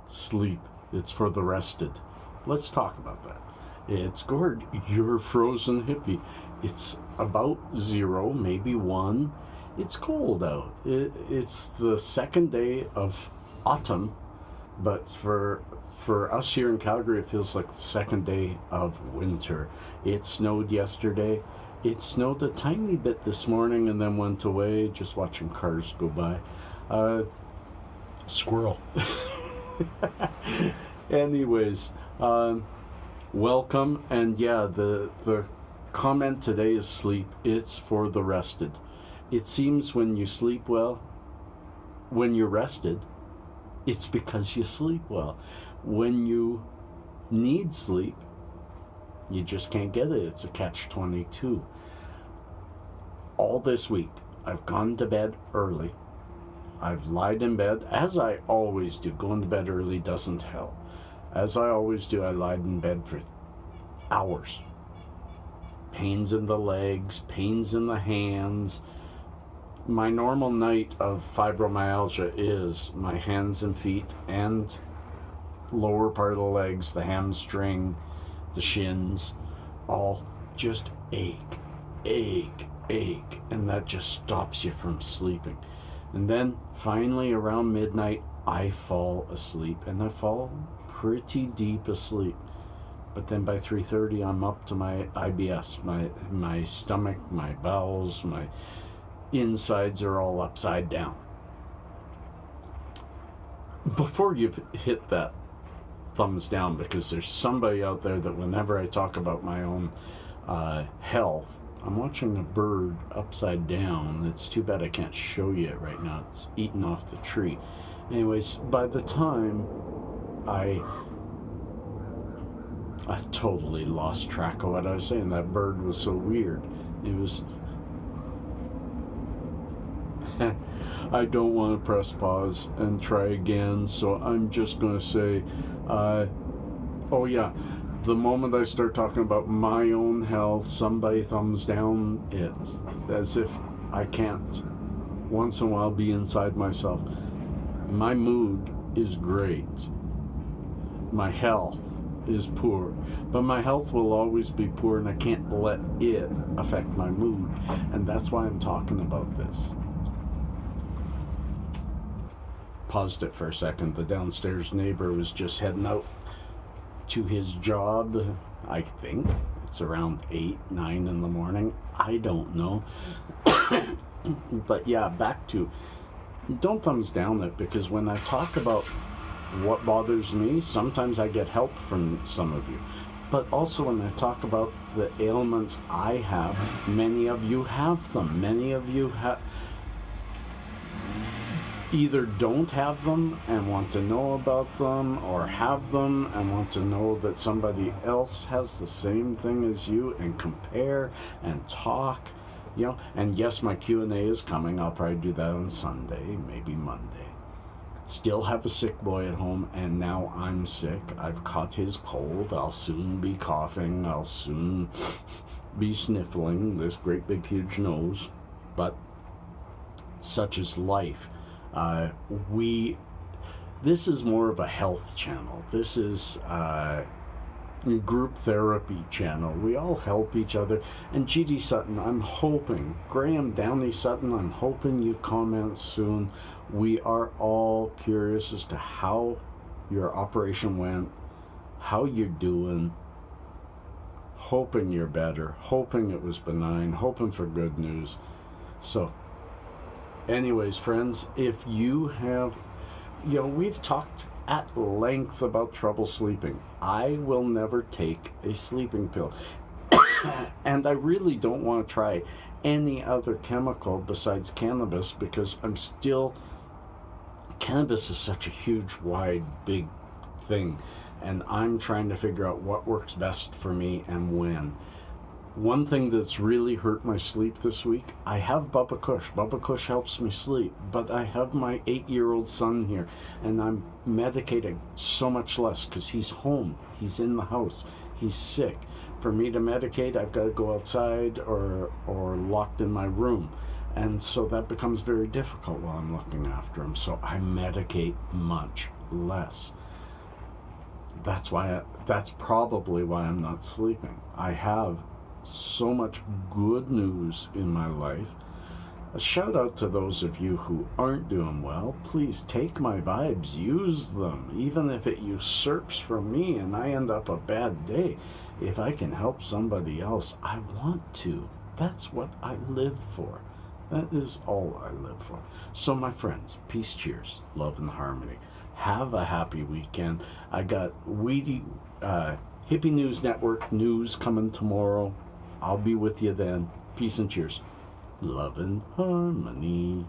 Sleep. It's for the rested. Let's talk about that. It's Gord, your frozen hippie. It's about 0, maybe 1. It's cold out. It's the second day of autumn, but for us here in Calgary, it feels like the second day of winter. It snowed yesterday. It snowed a tiny bit this morning and then went away, just watching cars go by. Squirrel. Anyways, welcome. And yeah, the comment today is sleep. It's for the rested. It seems when you sleep well, when you're rested, it's because you sleep well. When you need sleep, you just can't get it. It's a catch-22. All this week, I've gone to bed early. I've lied in bed, as I always do. Going to bed early doesn't help. As I always do, I lied in bed for hours. Pains in the legs, pains in the hands. My normal night of fibromyalgia is my hands and feet and lower part of the legs, the hamstring, the shins, all just ache, and that just stops you from sleeping. And then finally around midnight, I fall asleep, and I fall pretty deep asleep. But then by 3:30, I'm up to my IBS, my stomach, my bowels, my insides are all upside down. Before you've hit that thumbs down, because there's somebody out there that whenever I talk about my own health, I'm watching a bird upside down. It's too bad I can't show you it right now. It's eating off the tree. Anyways, by the time I totally lost track of what I was saying. That bird was so weird. It was... I don't want to press pause and try again, so I'm just going to say, oh yeah, the moment I start talking about my own health, somebody thumbs down, it's as if I can't once in a while be inside myself. My mood is great. My health is poor, but my health will always be poor, and I can't let it affect my mood, and that's why I'm talking about this. Paused it for a second. The downstairs neighbor was just heading out to his job. I think it's around 8, 9 in the morning. I don't know. But yeah, back to, don't thumbs down it, because when I talk about what bothers me, sometimes I get help from some of you. But also when I talk about the ailments I have, many of you have them. Many of you either don't have them and want to know about them, or have them and want to know that somebody else has the same thing as you, and compare and talk, you know. And yes, my Q&A is coming. I'll probably do that on Sunday, maybe Monday. Still have a sick boy at home, and now I'm sick. I've caught his cold. I'll soon be coughing. I'll soon be sniffling this great big huge nose. But such is life. This is more of a health channel. This is group therapy channel. We all help each other. And G.D. Sutton, I'm hoping, Graham Downey Sutton, I'm hoping you comment soon. We are all curious as to how your operation went, how you're doing, hoping you're better, hoping it was benign, hoping for good news. So, anyways, friends, if you have, we've talked at length about trouble sleeping. I will never take a sleeping pill. And I really don't want to try any other chemical besides cannabis, because cannabis is such a huge, wide, big thing, and I'm trying to figure out what works best for me and when. One thing that's really hurt my sleep this week, I have Bubba Kush. Bubba Kush helps me sleep, but I have my 8-year-old son here, and I'm medicating so much less because he's home. He's in the house. He's sick. For me to medicate, I've got to go outside or locked in my room. And so that becomes very difficult while I'm looking after him. So I medicate much less. That's probably why I'm not sleeping. I have so much good news in my life. A shout out to those of you who aren't doing well. Please take my vibes, use them, even if it usurps from me and I end up a bad day. If I can help somebody else, I want to. That's what I live for. That is all I live for. So my friends, peace, cheers, love and harmony. Have a happy weekend. I got Hippie News Network news coming tomorrow. I'll be with you then. Peace and cheers. Love and harmony.